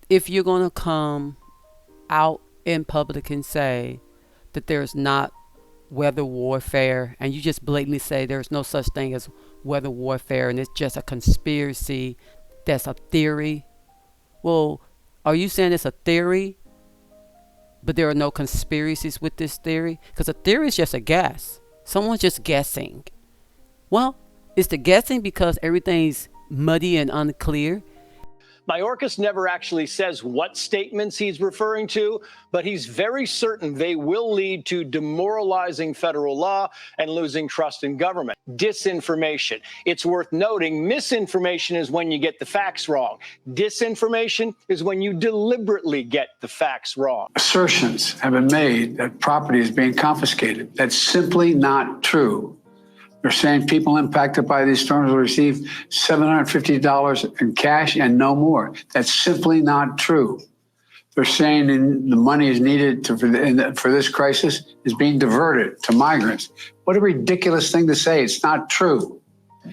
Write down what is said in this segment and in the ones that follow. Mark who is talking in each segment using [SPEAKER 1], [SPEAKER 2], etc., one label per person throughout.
[SPEAKER 1] if you're going to come out in public and say that there's not weather warfare, and you just blatantly say there's no such thing as weather warfare and it's just a conspiracy, that's a theory. Well, are you saying it's a theory, but there are no conspiracies with this theory? Because a theory is just a guess. Someone's just guessing. Well, it's the guessing because everything's muddy and unclear.
[SPEAKER 2] Mayorkas never actually says what statements he's referring to, but he's very certain they will lead to demoralizing federal law and losing trust in government. Disinformation. It's worth noting, misinformation is when you get the facts wrong. Disinformation is when you deliberately get the facts wrong.
[SPEAKER 3] Assertions have been made that property is being confiscated. That's simply not true. They're saying people impacted by these storms will receive $750 in cash and no more. That's simply not true. They're saying the money is needed for this crisis is being diverted to migrants. What a ridiculous thing to say. It's not true.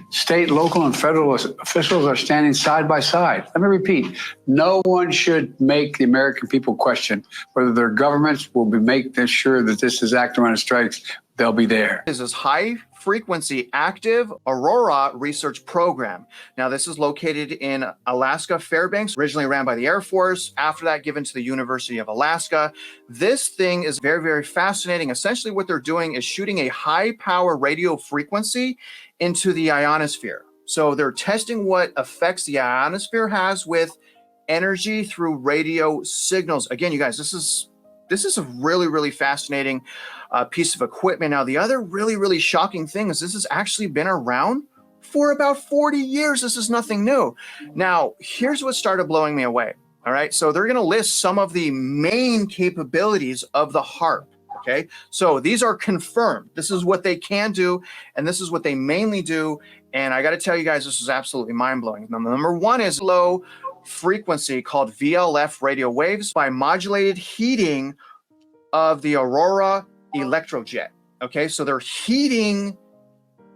[SPEAKER 3] State, local, and federal officials are standing side by side. Let me repeat, no one should make the American people question whether their governments will be making sure that this disaster when it strikes, they'll be there.
[SPEAKER 4] This is high frequency active Aurora research program. Now, this is located in Alaska Fairbanks, originally ran by the Air Force, after that given to the University of Alaska. This thing is very, very fascinating. Essentially what they're doing is shooting a high power radio frequency into the ionosphere. So they're testing what effects the ionosphere has with energy through radio signals. Again, you guys, this is a really, really fascinating piece of equipment. Now, the other really, really shocking thing is this has actually been around for about 40 years. This is nothing new. Now, here's what started blowing me away. All right. So they're going to list some of the main capabilities of the HARP. Okay. So these are confirmed. This is what they can do, and this is what they mainly do. And I got to tell you guys, this is absolutely mind blowing. Number one is low frequency called VLF radio waves by modulated heating of the Aurora electrojet. Okay, so they're heating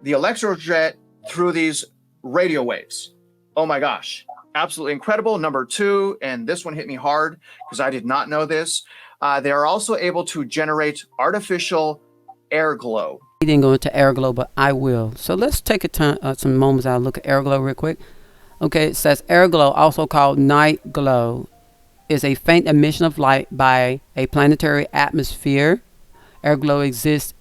[SPEAKER 4] the electrojet through these radio waves. Oh my gosh, absolutely incredible. Number two, and this one hit me hard because I did not know this. They are also able to generate artificial air glow.
[SPEAKER 1] He didn't go into air glow, but I will. So let's take some moments out and look at air glow real quick. Okay, it says air glow, also called night glow, is a faint emission of light by a planetary atmosphere. Air glow exists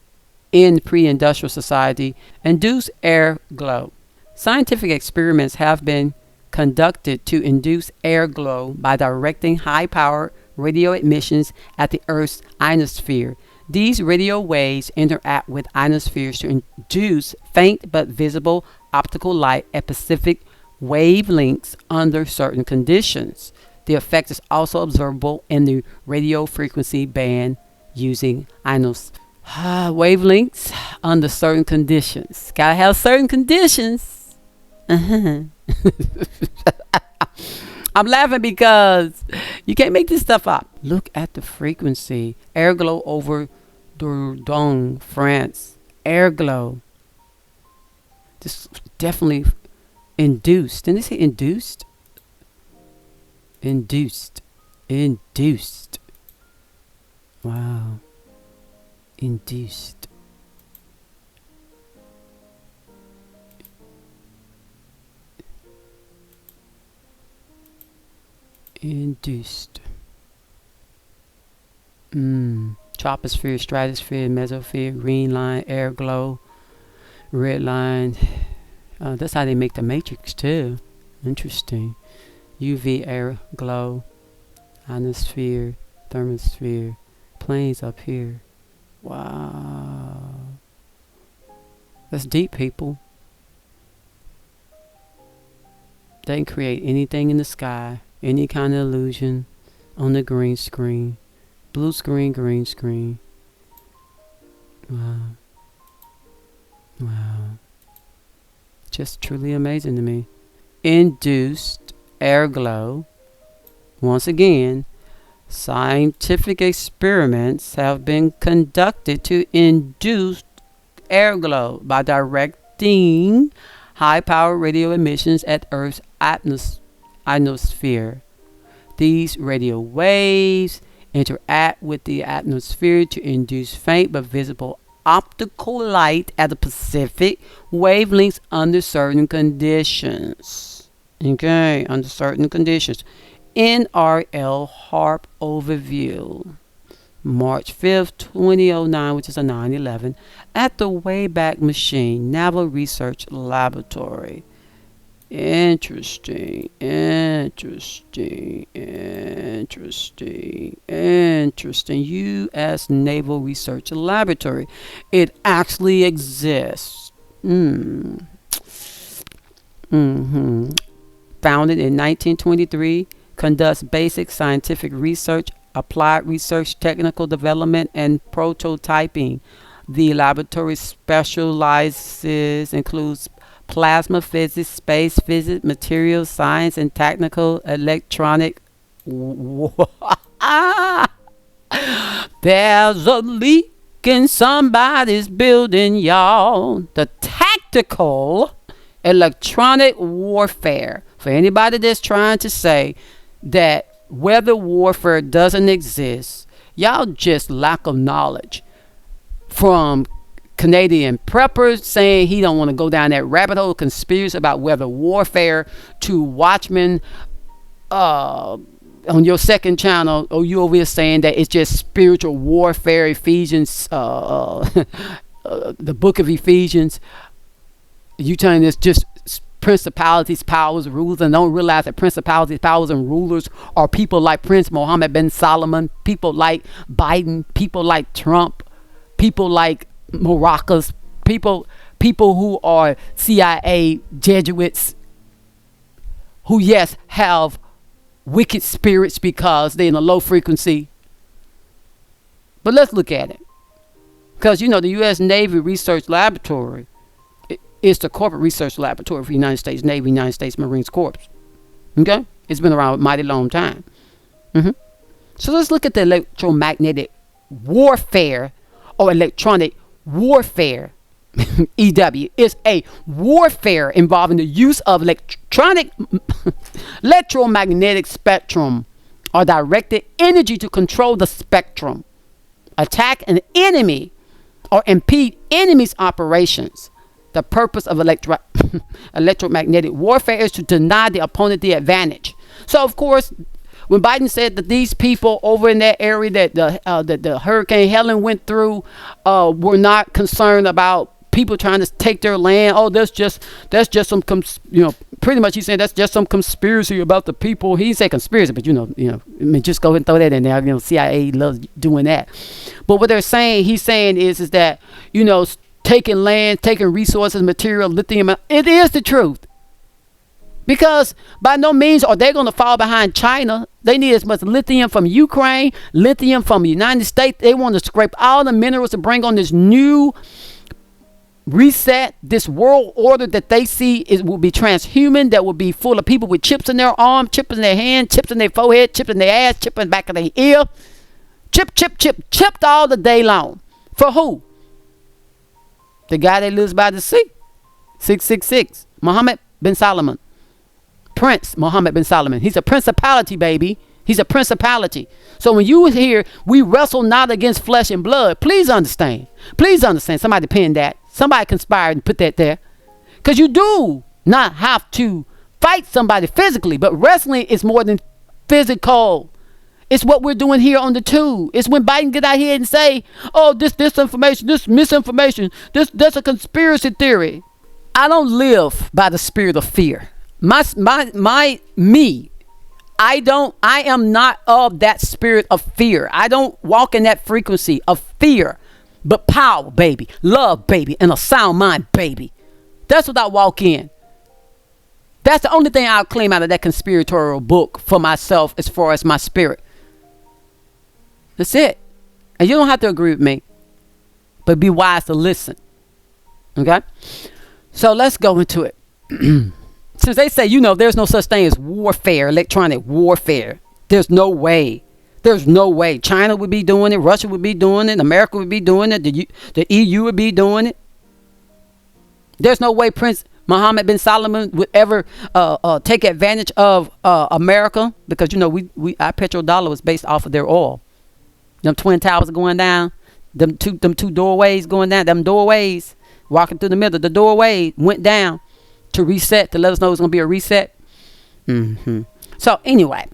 [SPEAKER 1] in pre-industrial society. Induced air glow. Scientific experiments have been conducted to induce air glow by directing high-power radio emissions at the Earth's ionosphere. These radio waves interact with ionospheres to induce faint but visible optical light at specific wavelengths under certain conditions. The effect is also observable in the radio frequency band using wavelengths under certain conditions. Gotta have certain conditions. I'm laughing because you can't make this stuff up. Look at the frequency. Air glow over Dordogne, France. Air glow. This definitely induced. Didn't they say induced? Induced. Wow. Induced. Troposphere, stratosphere, mesosphere, green line, air glow, red line. That's how they make the matrix too. Interesting. UV air glow, ionosphere, thermosphere, planes up here. Wow. That's deep, people. They can create anything in the sky, any kind of illusion on the green screen. Blue screen, green screen. Wow. Just truly amazing to me. Induced air glow. Once again, scientific experiments have been conducted to induce air glow by directing high-power radio emissions at Earth's ionosphere. These radio waves interact with the atmosphere to induce faint but visible optical light at the specific wavelengths under certain conditions. Okay, under certain conditions. NRL HARP overview. March 5th, 2009, which is a 9/11, at the Wayback Machine Naval Research Laboratory. Interesting. U.S. Naval Research Laboratory. It actually exists. Founded in 1923, conducts basic scientific research, applied research, technical development, and prototyping. The laboratory includes plasma physics, space physics, materials science, and technical electronic. There's a leak in somebody's building, y'all. The tactical electronic warfare. For anybody that's trying to say that weather warfare doesn't exist, y'all just lack of knowledge. From Canadian preppers saying he don't want to go down that rabbit hole conspiracy about weather warfare, to Watchmen on your second channel, or you over here saying that it's just spiritual warfare, Ephesians, the book of Ephesians. You telling us just principalities, powers, rulers, and don't realize that principalities, powers, and rulers are people like Prince Mohammed bin Salman, people like Biden, people like Trump, people like Maracas, people who are CIA Jesuits, who yes have wicked spirits because they're in a low frequency. But let's look at it, because the U.S. Navy Research Laboratory is the corporate research laboratory for the United States Navy, United States Marines Corps. Okay, it's been around a mighty long time. So let's look at the electromagnetic warfare or electronic warfare. EW is a warfare involving the use of electromagnetic spectrum or directed energy to control the spectrum, attack an enemy, or impede enemy's operations. The purpose of electromagnetic warfare is to deny the opponent the advantage. So, of course, when Biden said that these people over in that area that the Hurricane Helen went through were not concerned about people trying to take their land. Oh, that's just some pretty much he's saying that's just some conspiracy about the people. He didn't say conspiracy, but just go ahead and throw that in there. CIA loves doing that. But what he's saying is that taking land, taking resources, material, lithium, it is the truth. Because by no means are they going to fall behind China. They need as much lithium from Ukraine, lithium from the United States. They want to scrape all the minerals to bring on this new reset, this world order that they see will be transhuman, that will be full of people with chips in their arm, chips in their hand, chips in their forehead, chips in their ass, chips in the back of their ear. Chipped all the day long. For who? The guy that lives by the sea. 666. Mohammed bin Salman. Prince Mohammed bin Salman. He's a principality, baby. He's a principality. So when you hear we wrestle not against flesh and blood, please understand. Please understand. Somebody pinned that. Somebody conspired and put that there. Because you do not have to fight somebody physically, but wrestling is more than physical. It's what we're doing here on the tube. It's when Biden get out here and say, oh, this information, this misinformation, that's a conspiracy theory. I don't live by the spirit of fear. I am not of that spirit of fear. I don't walk in that frequency of fear, but power, baby, love, baby, and a sound mind, baby. That's what I walk in. That's the only thing I'll claim out of that conspiratorial book for myself as far as my spirit. That's it. And you don't have to agree with me, but be wise to listen. Okay? So let's go into it. Since they say, there's no such thing as warfare, electronic warfare. There's no way. There's no way. China would be doing it. Russia would be doing it. America would be doing it. The EU would be doing it. There's no way Mohammed bin Salman would ever take advantage of America, because you know our petrodollar was based off of their oil. Them twin towers going down, them two doorways going down, them doorways walking through the middle, the doorway went down to reset, to let us know it's gonna be a reset. So anyway,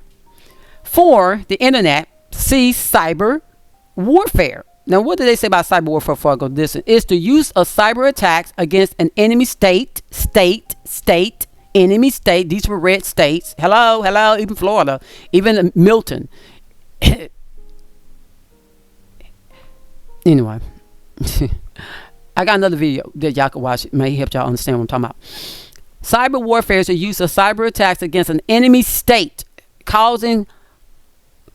[SPEAKER 1] for the internet, see cyber warfare. Now, what do they say about cyber warfare before I go this? It's the use of cyber attacks against an enemy state, enemy state. These were red states. Hello, even Florida, even Milton. Anyway, I got another video that y'all can watch. It may help y'all understand what I'm talking about. Cyber warfare is the use of cyber attacks against an enemy state, causing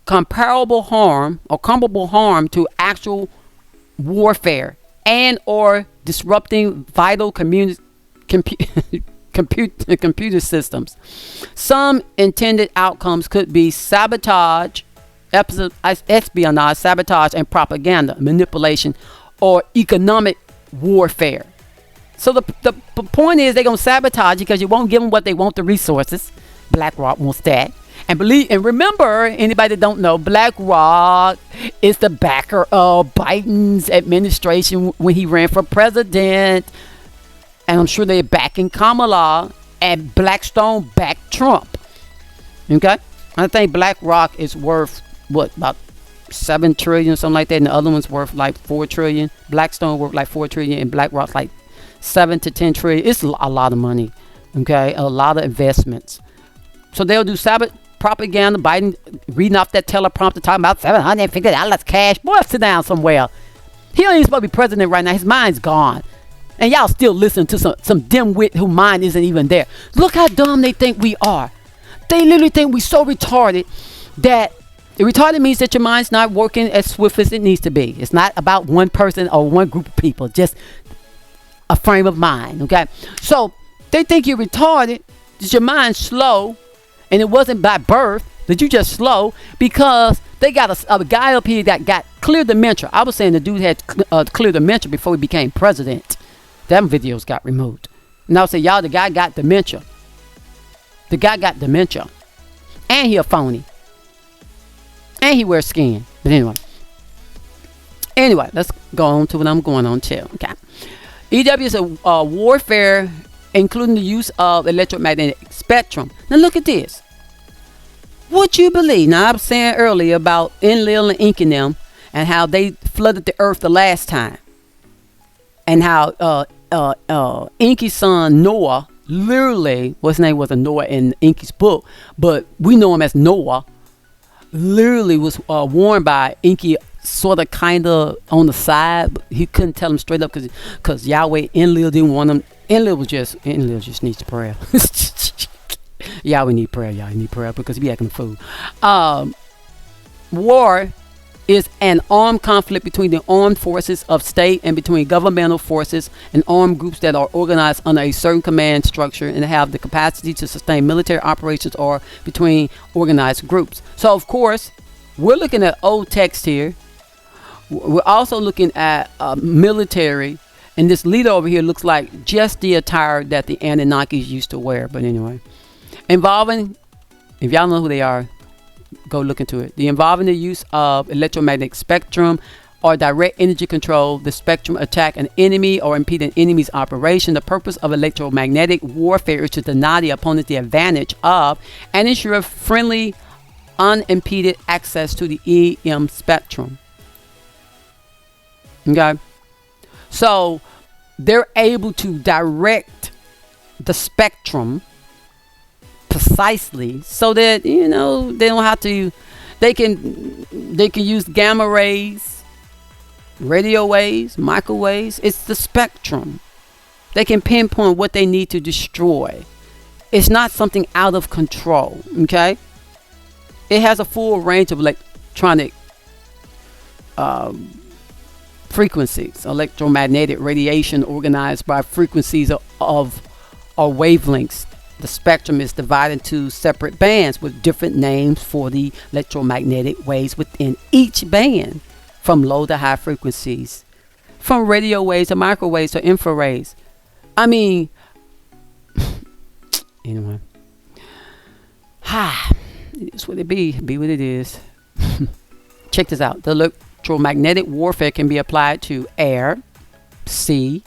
[SPEAKER 1] comparable harm to actual warfare, and or disrupting vital computer systems. Some intended outcomes could be sabotage, espionage, sabotage, and propaganda, manipulation, or economic warfare. So the point is, they're going to sabotage you because you won't give them what they want, the resources. BlackRock wants that. And remember, anybody that don't know, BlackRock is the backer of Biden's administration when he ran for president. And I'm sure they're backing Kamala, and Blackstone backed Trump. Okay? I think BlackRock is worth, about 7 trillion, something like that. And the other one's worth like 4 trillion. Blackstone worth like 4 trillion, and BlackRock's like 7 to 10 trillion. It's a lot of money. Okay? A lot of investments. So they'll do propaganda. Biden reading off that teleprompter talking about $750 cash. Boy, sit down somewhere. He ain't supposed to be president right now. His mind's gone. And y'all still listen to some dimwit whose mind isn't even there. Look how dumb they think we are. They literally think we so retarded that retarded means that your mind's not working as swift as it needs to be. It's not about one person or one group of people. Just a frame of mind. Okay? So they think you're retarded. That your mind's slow. And it wasn't by birth that you just slow, because they got a guy up here that got clear dementia. I was saying the dude had clear dementia before he became president. Them videos got removed. And I would say, y'all, the guy got dementia. The guy got dementia. And he a phony. And he wears skin. But anyway, let's go on to what I'm going on to. Okay. EW is a warfare, including the use of electromagnetic spectrum. Now look at this. What you believe? Now I was saying earlier about Enlil and Inky them, and how they flooded the earth the last time, and how Inky's son Noah, literally, what's his name wasn't Noah in Inky's book, but we know him as Noah, literally was warned by Inky, sort of kind of on the side, but he couldn't tell him straight up because Yahweh, Enlil didn't want him. Enlil just needs prayer. Yahweh need prayer. Y'all need prayer because he be acting a fool. War is an armed conflict between the armed forces of state and between governmental forces and armed groups that are organized under a certain command structure and have the capacity to sustain military operations, or between organized groups. So of course, we're looking at old text here. We're also looking at military, and this leader over here looks like just the attire that the Anunnakis used to wear. But anyway, involving, if y'all know who they are, go look into it. Involving the use of electromagnetic spectrum or direct energy control, the spectrum attack an enemy or impede an enemy's operation. The purpose of electromagnetic warfare is to deny the opponent the advantage of and ensure friendly, unimpeded access to the EM spectrum. Okay, so they're able to direct the spectrum precisely so that they don't have to. They can use gamma rays, radio waves, microwaves. It's the spectrum. They can pinpoint what they need to destroy. It's not something out of control. Okay, it has a full range of electronic frequencies, electromagnetic radiation organized by frequencies of or wavelengths. The spectrum is divided into separate bands with different names for the electromagnetic waves within each band, from low to high frequencies, from radio waves to microwaves to infrareds. I mean, Anyway. It's what it be. Be what it is. Check this out. The electromagnetic warfare can be applied to air, sea,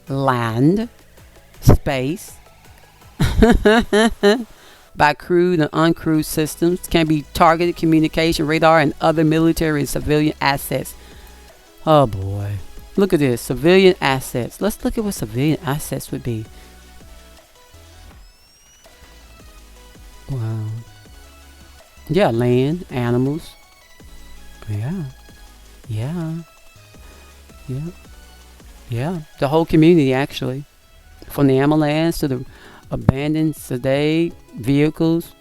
[SPEAKER 1] land, space, by crewed and uncrewed systems, can be targeted communication, radar, and other military and civilian assets. Oh boy. Look at this. Civilian assets. Let's look at what civilian assets would be. Wow. Yeah, land, animals. Yeah. The whole community, actually. From the ambulance to the abandoned sedate vehicles,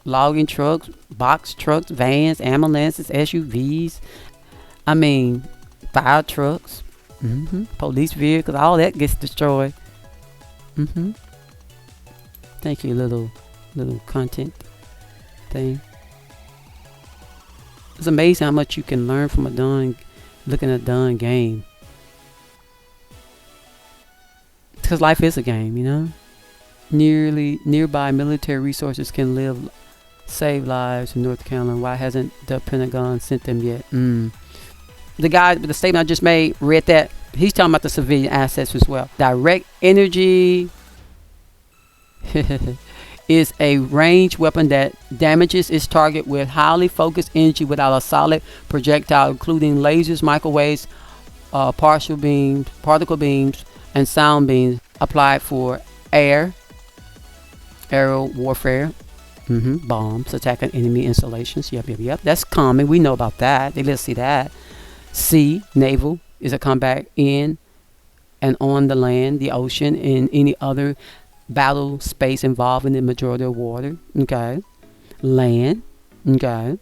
[SPEAKER 1] logging trucks, box trucks, vans, ambulances, SUVs. I mean, fire trucks, police vehicles, all that gets destroyed. Thank you, little content thing. It's amazing how much you can learn from looking at a done game. Because life is a game, you know. Nearby military resources can save lives in North Carolina. Why hasn't the Pentagon sent them yet? The guy with the statement I just made, read that. He's talking about the civilian assets as well. Direct energy is a ranged weapon that damages its target with highly focused energy without a solid projectile, including lasers, microwaves, particle beams, and sound beams applied for aerial warfare, bombs attacking enemy installations. Yep. That's common. We know about that. Let's see that. Sea, naval, is a combat in and on the land, the ocean, and any other battle space involving the majority of water. Okay. Land. Okay.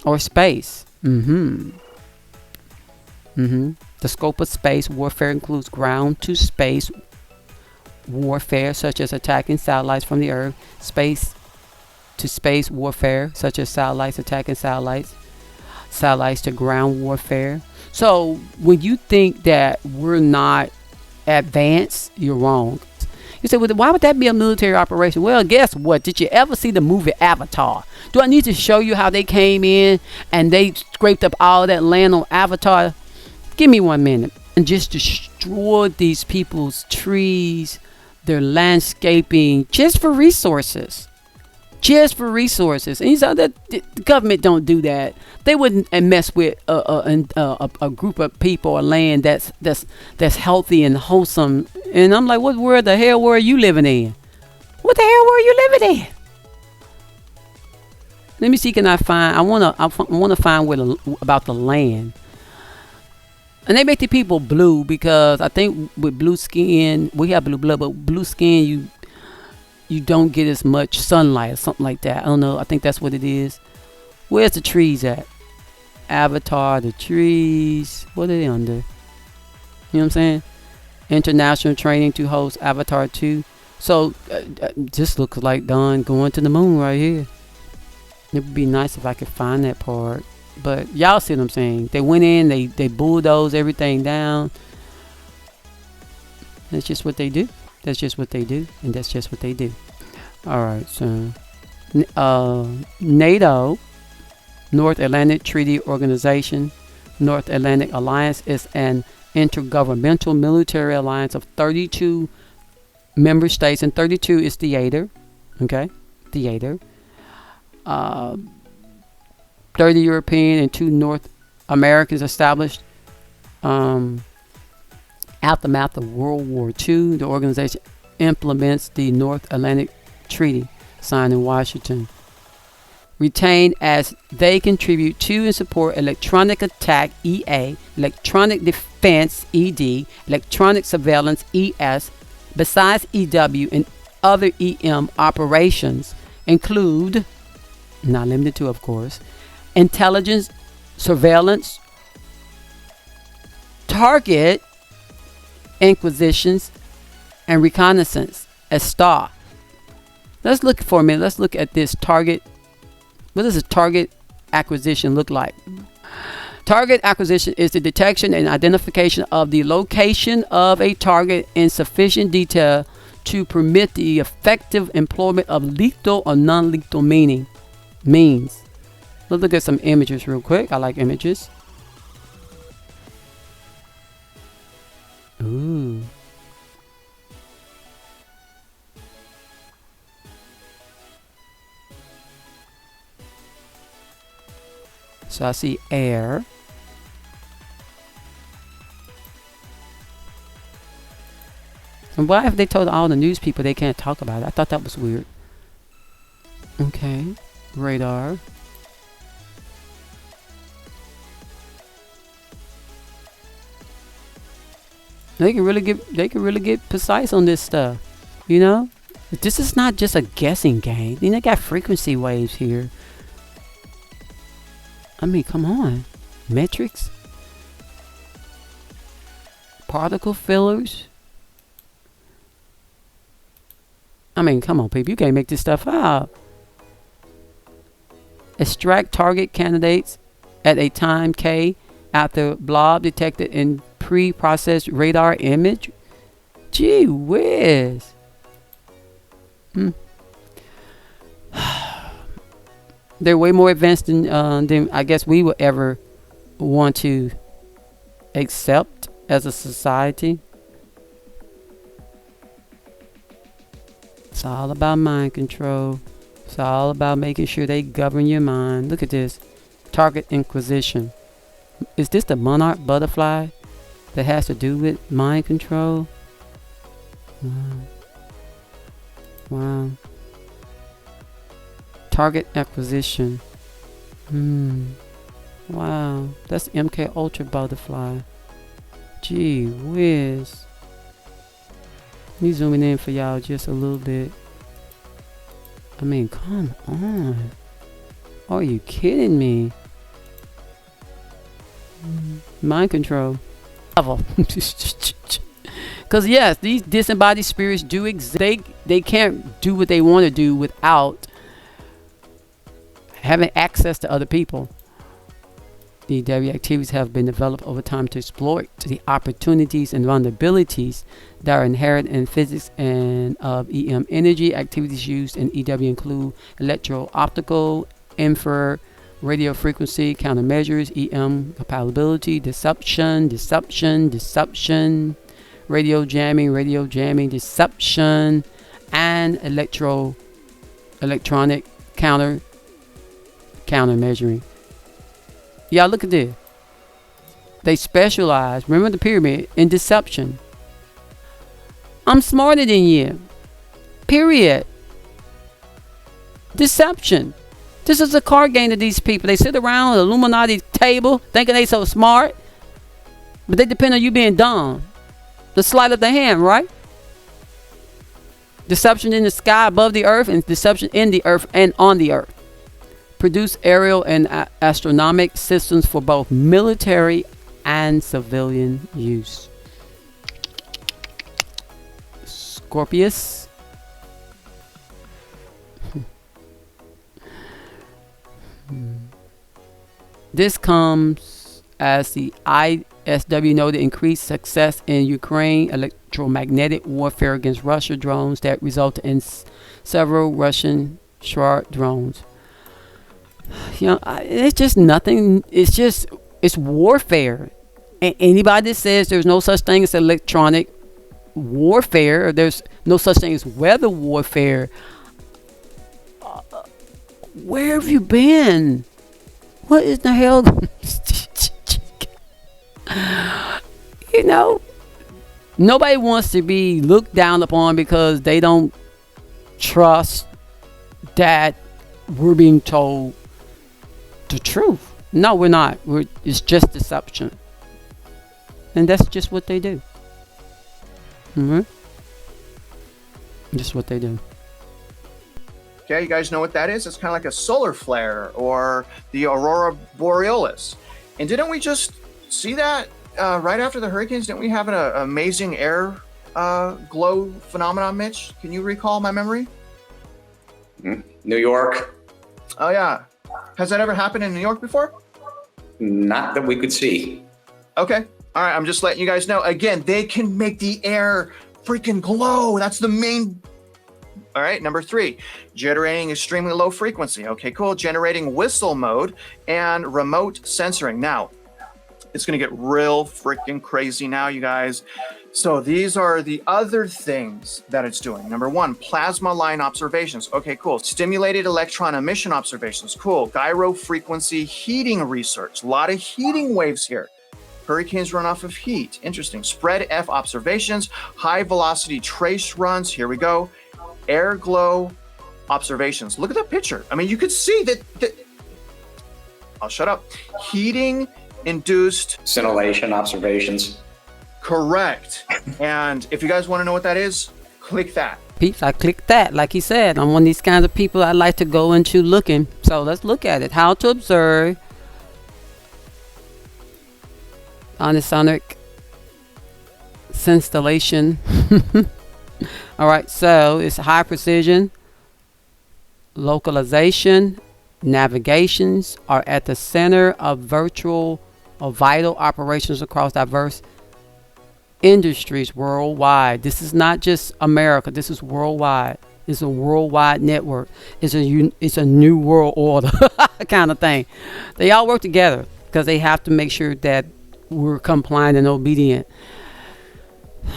[SPEAKER 1] Or space. The scope of space warfare includes ground to space warfare, such as attacking satellites from the Earth. Space to space warfare, such as satellites attacking satellites. Satellites to ground warfare. So when you think that we're not advanced, you're wrong. You say, well, why would that be a military operation? Well, guess what? Did you ever see the movie Avatar? Do I need to show you how they came in and they scraped up all that land on Avatar? Give me 1 minute. And just destroyed these people's trees, their landscaping, just for resources. And you saw that the government don't do that. They wouldn't mess with a group of people or land that's healthy and wholesome. And I'm like, what world the hell were you living in? What the hell were you living in? Let me see. Can I find? I wanna find about the land. And they make the people blue because I think with blue skin, we have blue blood, but blue skin you don't get as much sunlight or something like that. I don't know. I think that's what it is. Where's the trees at? Avatar, the trees. What are they under? You know what I'm saying? International training to host Avatar 2. So this looks like Don going to the moon right here. It would be nice if I could find that part. But y'all see what I'm saying? They went in, they bulldozed everything down. That's just what they do. And that's just what they do. Alright, so NATO, North Atlantic Treaty Organization. North Atlantic Alliance is an intergovernmental military alliance of 32 member states, and 32 is theater. Okay? Theater. 30 European and 2 North Americans established aftermath of World War II. The organization implements the North Atlantic Treaty signed in Washington. Retained as they contribute to and support electronic attack EA, electronic defense ED, electronic surveillance ES, besides EW and other EM operations include, not limited to of course, intelligence, surveillance, target acquisitions, and reconnaissance as STAR. Let's look for a minute. Let's look at this target. What does a target acquisition look like? Target acquisition is the detection and identification of the location of a target in sufficient detail to permit the effective employment of lethal or non-lethal means. Let's look at some images real quick. I like images. Ooh. So I see air. And why have they told all the news people they can't talk about it? I thought that was weird. Okay. Radar. They can really get precise on this stuff. You know? This is not just a guessing game. They got frequency waves here. I mean, come on. Metrics? Particle fillers? I mean, come on, people. You can't make this stuff up. Extract target candidates at a time K after blob detected in pre-processed radar image. Gee whiz. They're way more advanced than I guess we would ever want to accept as a society. It's all about mind control. It's all about making sure they govern your mind. Look at this. Target inquisition. Is this the monarch butterfly that has to do with mind control? Wow. Wow. Target acquisition. Wow. That's MK Ultra butterfly. Gee whiz. Me zooming in for y'all just a little bit. I mean, come on. Are you kidding me? Mind control. Because yes, these disembodied spirits do exist. They can't do what they want to do without having access to other people. The EW activities have been developed over time to exploit the opportunities and vulnerabilities that are inherent in physics and of EM energy. Activities used in EW include electro-optical, infrared, radio frequency, countermeasures, EM compatibility, deception, radio jamming, deception, and electronic countermeasuring. Y'all look at this. They specialize, remember the pyramid, in deception. I'm smarter than you. Period. Deception. This is a card game to these people. They sit around the Illuminati table thinking they so smart, but they depend on you being dumb. The sleight of the hand, right? Deception in the sky above the earth and deception in the earth and on the earth. Produce aerial and astronomic systems for both military and civilian use. Scorpius. This comes as the ISW noted increased success in Ukraine electromagnetic warfare against Russia drones that resulted in several Russian Shard drones. You know, it's just nothing. It's warfare. And anybody that says there's no such thing as electronic warfare, or there's no such thing as weather warfare, where have you been? What is the hell? You know, nobody wants to be looked down upon because they don't trust that we're being told the truth. No, we're not. It's just deception. And that's just what they do. Just what they do.
[SPEAKER 4] Okay, you guys know what that is? It's kind of like a solar flare or the aurora borealis. And didn't we just see that right after the hurricanes? Didn't we have an amazing air glow phenomenon, Mitch? Can you recall my memory?
[SPEAKER 5] New York.
[SPEAKER 4] Oh, yeah. Has that ever happened in New York before?
[SPEAKER 5] Not that we could see.
[SPEAKER 4] Okay. All right. I'm just letting you guys know. Again, they can make the air freaking glow. That's the main. All right, number 3, generating extremely low frequency. Okay, cool. Generating whistle mode and remote censoring. Now, it's going to get real freaking crazy now, you guys. So these are the other things that it's doing. Number 1, plasma line observations. Okay, cool. Stimulated electron emission observations. Cool. Gyro frequency heating research. A lot of heating waves here. Hurricanes run off of heat. Interesting. Spread F observations. High velocity trace runs. Here we go. Air glow observations. Look at that picture. I mean, you could see that. I'll shut up. Heating induced
[SPEAKER 5] Scintillation observations.
[SPEAKER 4] Correct. And if you guys want to know what that is, click that.
[SPEAKER 1] Peeps, I clicked that. Like he said, I'm one of these kinds of people I like to go into looking. So let's look at it. How to observe anisonic scintillation. All right, so it's high precision, localization, navigations are at the center of virtual or vital operations across diverse industries worldwide. This is not just America. This is worldwide. It's a worldwide network. It's a new world order kind of thing. They all work together because they have to make sure that we're compliant and obedient,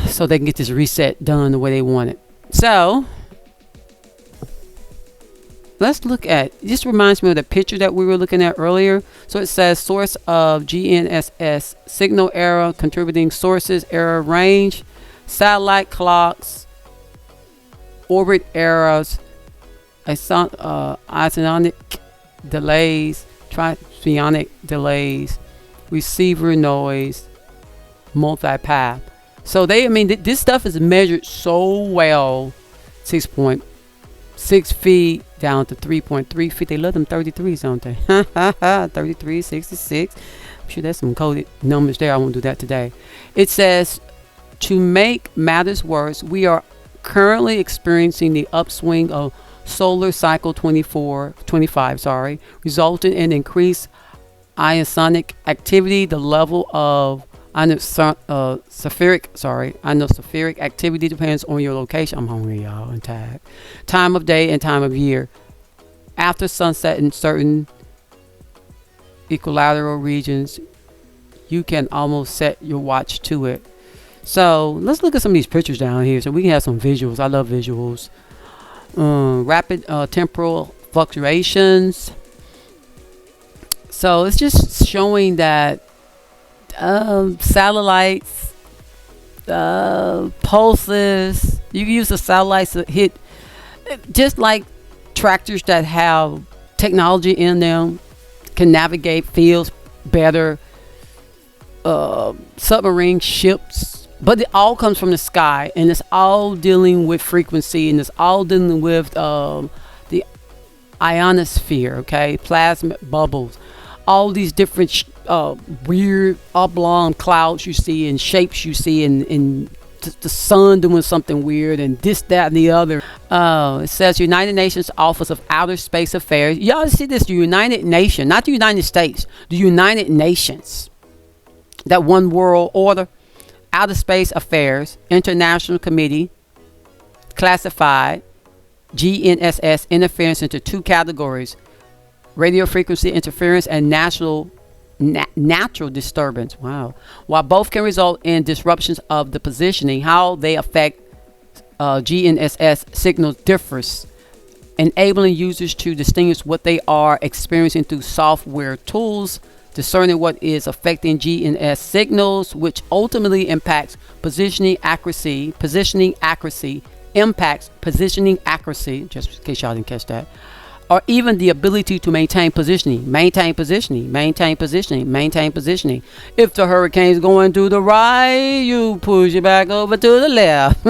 [SPEAKER 1] so they can get this reset done the way they want it. So let's look at, this reminds me of the picture that we were looking at earlier. So it says source of GNSS signal error, contributing sources, error range, satellite clocks, orbit errors, isonic delays, triphonic delays, receiver noise, multipath. So this stuff is measured so well. 6.6 feet down to 3.3 feet. They love them 33s, don't they? 33, 66. I'm sure there's some coded numbers there. I won't do that today. It says, to make matters worse, we are currently experiencing the upswing of solar cycle 25, resulting in increased inosonic activity. The level of ionospheric activity depends on your location. I'm hungry, y'all, and tired. Time of day and time of year. After sunset in certain equilateral regions, you can almost set your watch to it. So let's look at some of these pictures down here so we can have some visuals. I love visuals. Rapid temporal fluctuations. So it's just showing that satellites, pulses, you can use the satellites to hit, just like tractors that have technology in them can navigate fields better, submarine ships, but it all comes from the sky, and it's all dealing with frequency, and it's all dealing with the ionosphere, okay, plasma bubbles, all these different weird oblong clouds you see and shapes you see, and the sun doing something weird, and this, that, and the other. It says United Nations Office of Outer Space Affairs. Y'all see this? The United Nations, not the United States, the United Nations, that one world order. Outer Space Affairs International Committee classified GNSS interference into 2 categories: radio frequency interference and natural disturbance. Wow. While both can result in disruptions of the positioning, how they affect GNSS signals differs, enabling users to distinguish what they are experiencing through software tools, discerning what is affecting GNSS signals, which ultimately impacts positioning accuracy, just in case y'all didn't catch that, or even the ability to maintain positioning. If the hurricane's going to the right, you push it back over to the left.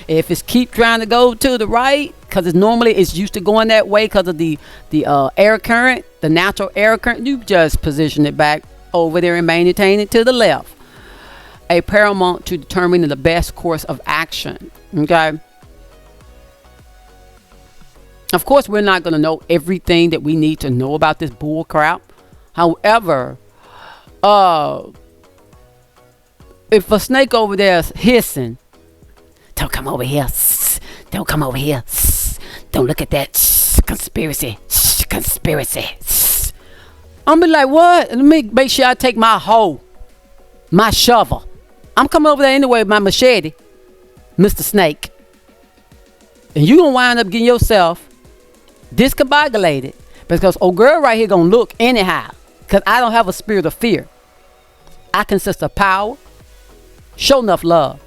[SPEAKER 1] If it's keep trying to go to the right, because it's used to going that way because of the air current, the natural air current, you just position it back over there and maintain it to the left. A paramount to determining the best course of action. Okay. Of course, we're not going to know everything that we need to know about this bull crap. However, if a snake over there is hissing, Don't come over here. Don't come over here. Don't look at that. Conspiracy. Conspiracy. I'm be like, what? Let me make sure I take my hoe, my shovel. I'm coming over there anyway with my machete, Mr. Snake. And you gonna wind up getting yourself discombobulated because old girl right here gonna look anyhow. Because I don't have a spirit of fear. I consist of power, show enough love,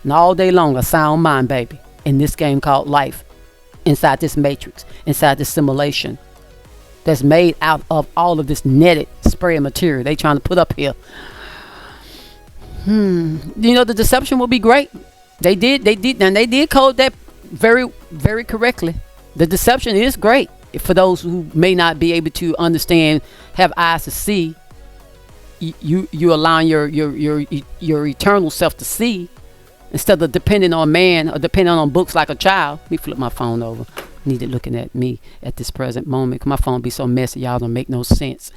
[SPEAKER 1] and all day long a sound mind, baby, in this game called life, inside this matrix, inside this simulation that's made out of all of this netted spray material they trying to put up here. You know, the deception will be great. They did code that very, very correctly. The deception is great for those who may not be able to understand, have eyes to see. You allowing your eternal self to see instead of depending on man or depending on books like a child. Let me flip my phone over. Need it looking at me at this present moment. 'Cause my phone be so messy, y'all don't make no sense.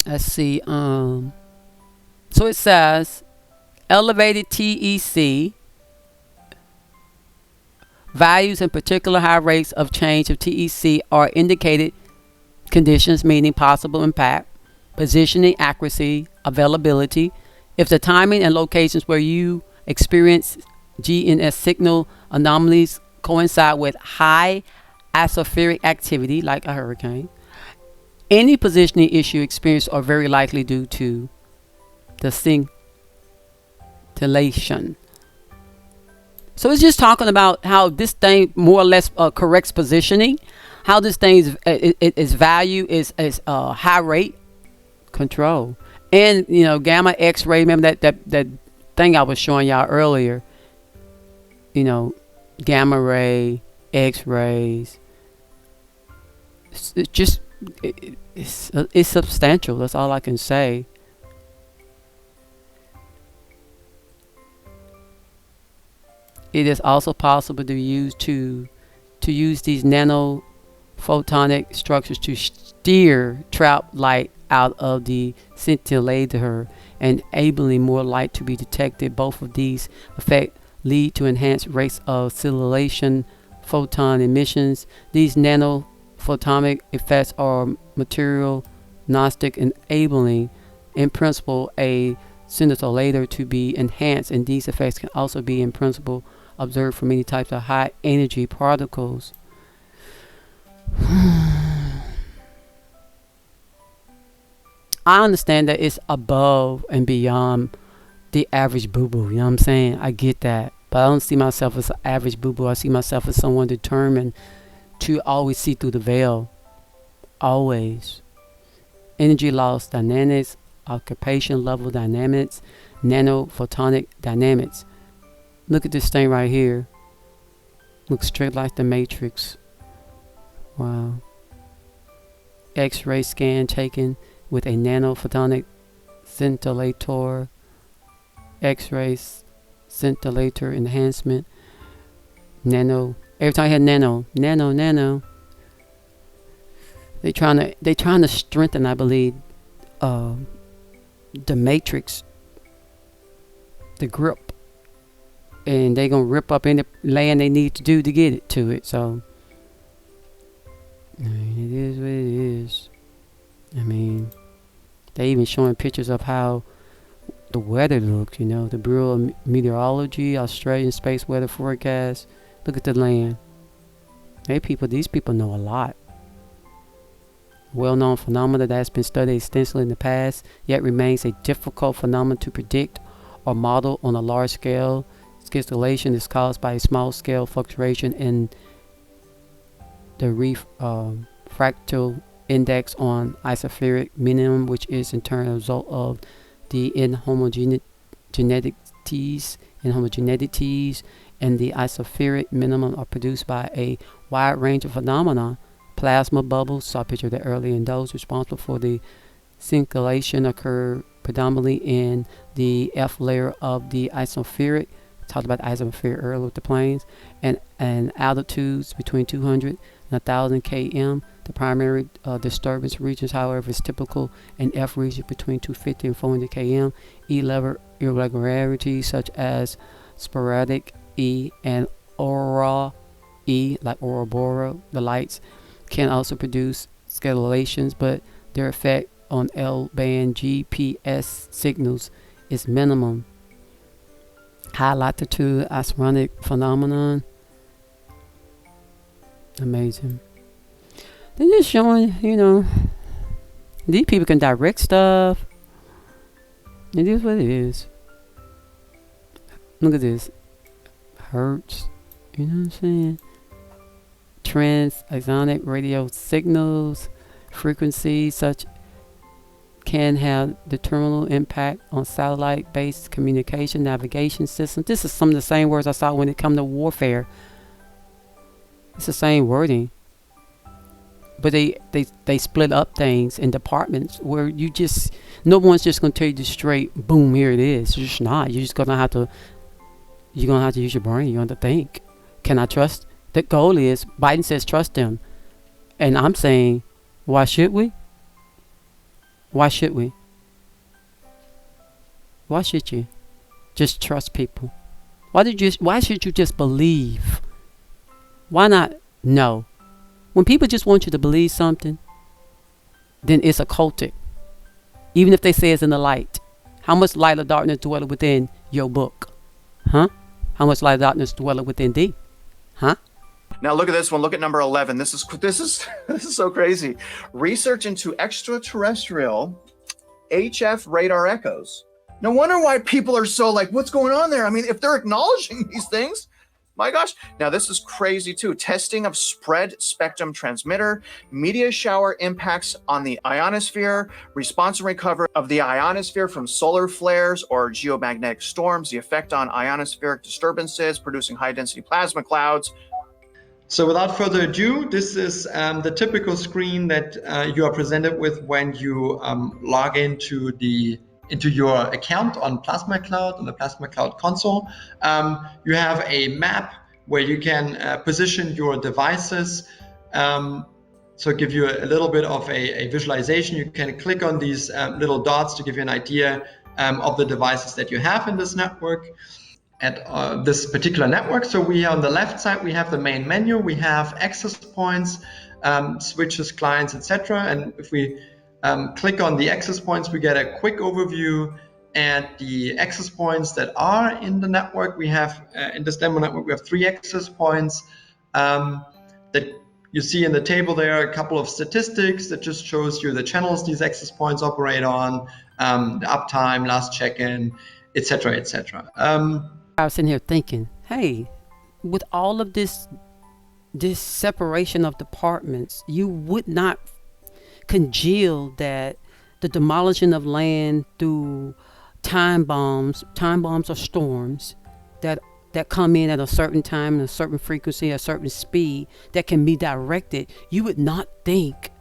[SPEAKER 1] Let's see. So it says elevated TEC values, in particular high rates of change of TEC, are indicated conditions, meaning possible impact, positioning, accuracy, availability. If the timing and locations where you experience GNS signal anomalies coincide with high atmospheric activity, like a hurricane, any positioning issue experienced are very likely due to the scintillation. So it's just talking about how this thing more or less corrects positioning, how this thing is value is high rate control, and you know, gamma, X-ray. Remember that thing I was showing y'all earlier. You know, gamma ray, X-rays. It's substantial. That's all I can say. It is also possible to use these nano photonic structures to steer trap light out of the scintillator, enabling more light to be detected. Both of these effects lead to enhanced rates of scintillation photon emissions. These nano photonic effects are material agnostic, enabling in principle a scintillator to be enhanced, and these effects can also be in principle observed for many types of high energy particles. I understand that it's above and beyond the average boo-boo, you know what I'm saying? I get that, but I don't see myself as an average boo-boo. I see myself as someone determined to always see through the veil. Always. Energy loss dynamics, occupation level dynamics, nanophotonic dynamics. Look at this thing right here. Looks straight like the Matrix. Wow. X-ray scan taken with a nanophotonic scintillator. X-ray scintillator enhancement. Nano. Every time I hear nano. They trying to strengthen, I believe, the Matrix, the grip, and they gonna rip up any land they need to do to get it to it. So I mean, it is what it is. I mean, they even showing pictures of how the weather looks. You know, the Bureau of Meteorology, Australian Space Weather Forecast. Look at the land. These people know a lot. Well-known phenomena that has been studied extensively in the past, yet remains a difficult phenomenon to predict or model on a large scale. Scintillation is caused by a small-scale fluctuation in the refractal index on isospheric minimum, which is in turn a result of the inhomogeneities and the isospheric minimum are produced by a wide range of phenomena. Plasma bubbles, saw a picture of that earlier, and those responsible for the scintillation occur predominantly in the F layer of the isospheric. Talked about the isospheric earlier with the planes, and altitudes between 200 and 1,000 km. The primary disturbance regions, however, is typical in F region between 250 and 400 km. E level irregularities such as sporadic E, and aurora E, like Ouroboros, the lights, can also produce scintillations, but their effect on L-band GPS signals is minimum. High latitude astronomic phenomenon. Amazing. They're just showing, these people can direct stuff. It is what it is. Look at this. Hertz. You know what I'm saying? Transionic radio signals, frequencies such can have determinable impact on satellite-based communication navigation systems. This is some of the same words I saw when it comes to warfare. It's the same wording. But they split up things in departments where no one's just going to tell you just straight, boom, here it is. You're just not. You're going to have to use your brain. You're going to think. Can I trust? The goal is, Biden says trust them. And I'm saying, why should we? Why should we? Why should you just trust people? Why should you just believe? Why not know? When people just want you to believe something, then it's occultic. Even if they say it's in the light. How much light or darkness dwelleth within your book? Huh? How much light or darkness dwelleth within thee? Huh?
[SPEAKER 4] Now look at this one. Look at number 11. This is so crazy. Research into extraterrestrial HF radar echoes. No wonder why people are so like, what's going on there? I mean, if they're acknowledging these things, my gosh. Now this is crazy too. Testing of spread spectrum transmitter, meteor shower impacts on the ionosphere, response and recovery of the ionosphere from solar flares or geomagnetic storms, the effect on ionospheric disturbances, producing high density plasma clouds.
[SPEAKER 6] So without further ado, this is the typical screen that you are presented with when you log into your account on Plasma Cloud, on the Plasma Cloud console. You have a map where you can position your devices. So give you a little bit of a visualization. You can click on these little dots to give you an idea of the devices that you have in this network. At this particular network. So we on the left side, we have the main menu, we have access points, switches, clients, etc. And if we click on the access points, we get a quick overview. And the access points that are in the network, we have in this demo network, we have 3 access points that you see in the table there, a couple of statistics that just shows you the channels these access points operate on, the uptime, last check-in, etc., etc.
[SPEAKER 1] I was sitting here thinking, hey, with all of this separation of departments, you would not congeal that the demolishing of land through time bombs or storms that come in at a certain time and a certain frequency, a certain speed that can be directed. You would not think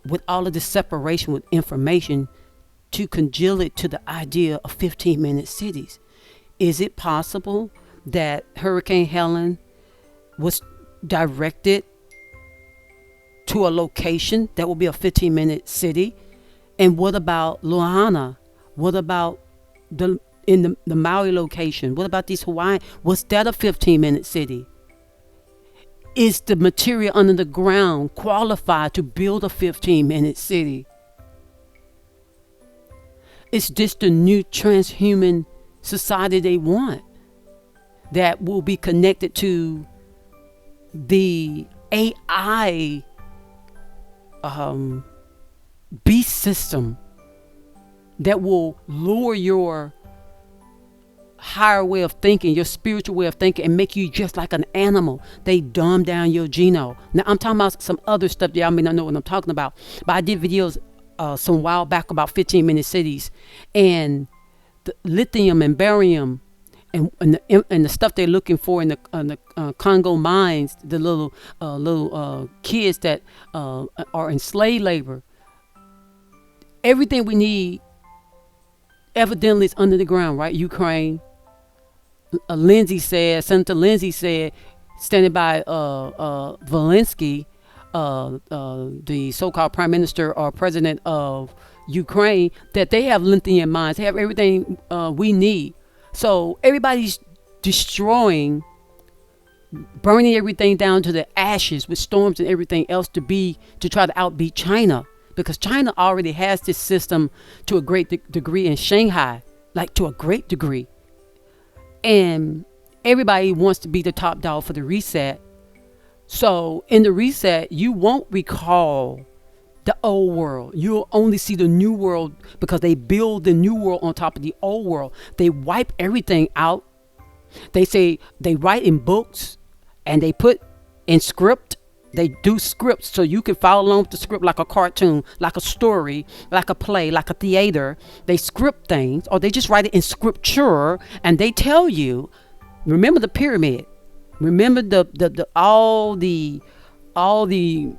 [SPEAKER 1] with all of this separation with information to congeal it to the idea of 15-minute cities. Is it possible that Hurricane Helen was directed to a location that will be a 15-minute city? And what about Lahaina? What about the Maui location? What about these Hawaiian? Was that a 15-minute city? Is the material under the ground qualified to build a 15-minute city? Is this the new transhuman society they want, that will be connected to the AI beast system that will lure your higher way of thinking, your spiritual way of thinking, and make you just like an animal? They dumb down your genome. Now I'm talking about some other stuff. Y'all may not know what I'm talking about, but I did videos some while back about 15-minute cities, and the lithium and barium and the stuff they're looking for in the Congo mines, the little kids that are in slave labor. Everything we need evidently is under the ground, right? Ukraine. Senator Lindsay said, standing by Zelensky, the so-called prime minister or president of Ukraine, that they have lithium mines. They have everything we need. So everybody's destroying, burning everything down to the ashes with storms and everything else to try to outbeat China, because China already has this system to a great degree in Shanghai, like to a great degree. And everybody wants to be the top dog for the reset. So in the reset, you won't recall the old world. You'll only see the new world, because they build the new world on top of the old world. They wipe everything out. They say they write in books and they put in script. They do scripts so you can follow along with the script, like a cartoon, like a story, like a play, like a theater. They script things, or they just write it in scripture, and they tell you, remember the pyramid. Remember the all the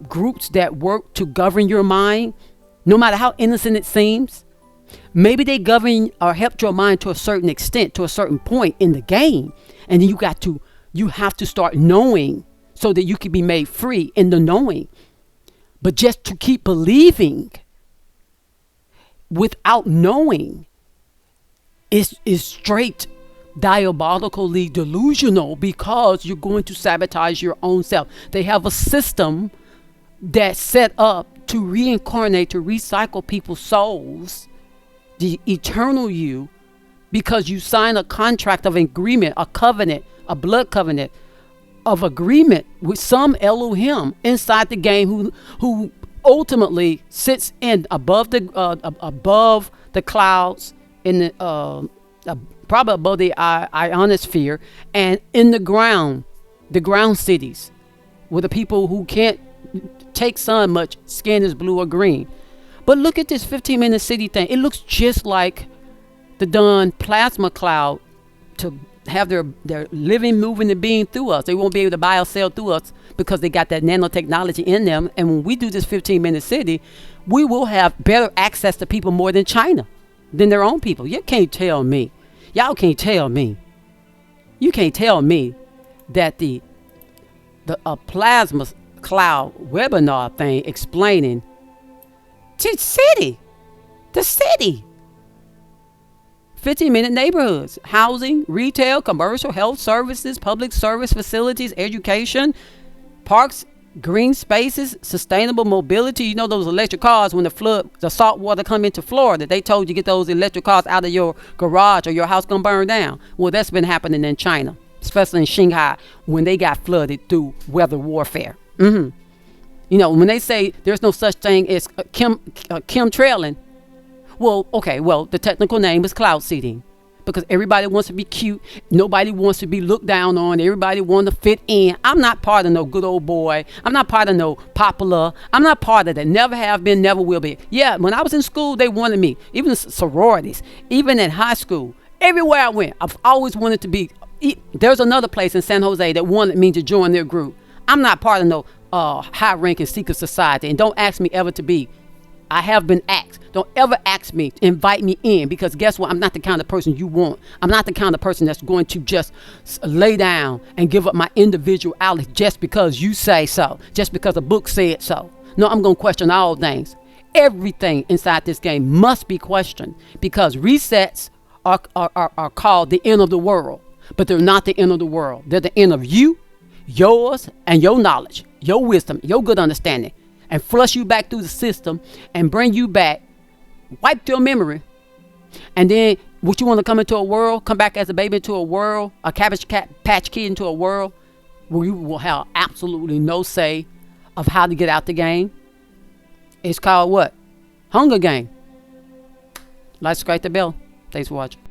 [SPEAKER 1] groups that work to govern your mind, no matter how innocent it seems. Maybe they govern or helped your mind to a certain extent, to a certain point in the game, and then you have to start knowing so that you can be made free in the knowing. But just to keep believing without knowing is straight diabolically delusional, because you're going to sabotage your own self. They have a system that's set up to reincarnate, to recycle people's souls, the eternal you, because you sign a contract of agreement, a covenant, a blood covenant of agreement with some Elohim inside the game, who ultimately sits in above the clouds, in the probably above the ionosphere, and in the ground cities, where the people who can't take sun much, skin is blue or green. But look at this 15-minute city thing. It looks just like the done plasma cloud to have their living, moving, and being through us. They won't be able to buy or sell through us because they got that nanotechnology in them. And when we do this 15-minute city, we will have better access to people more than China, than their own people. You can't tell me. Y'all can't tell me. You can't tell me that the plasma cloud webinar thing explaining to the city, 15-minute neighborhoods, housing, retail, commercial, health services, public service facilities, education, parks, green spaces, sustainable mobility. You know those electric cars, when the salt water come into Florida, they told you get those electric cars out of your garage or your house gonna burn down. Well, that's been happening in China, especially in Shanghai, when they got flooded through weather warfare. You know, when they say there's no such thing as chemtrailing, the technical name is cloud seeding, because everybody wants to be cute. Nobody wants to be looked down on. Everybody wants to fit in. I'm not part of no good old boy. I'm not part of no popular. I'm not part of that. Never have been, never will be. Yeah, when I was in school, they wanted me. Even the sororities, even in high school, everywhere I went, I've always wanted to be. There's another place in San Jose that wanted me to join their group. I'm not part of no high-ranking secret society, and don't ask me ever to be. I have been asked. Don't ever ask me, invite me in, because guess what? I'm not the kind of person you want. I'm not the kind of person that's going to just lay down and give up my individuality just because you say so, just because a book said so. No, I'm going to question all things. Everything inside this game must be questioned, because resets are called the end of the world, but they're not the end of the world. They're the end of you, yours, and your knowledge, your wisdom, your good understanding, and flush you back through the system and bring you back, wipe your memory. And then what you want to come into a world, come back as a baby into a world, a Cabbage Patch Kid into a world where you will have absolutely no say of how to get out the game. It's called what? Hunger Game. Like, scrape the bell. Thanks for watching.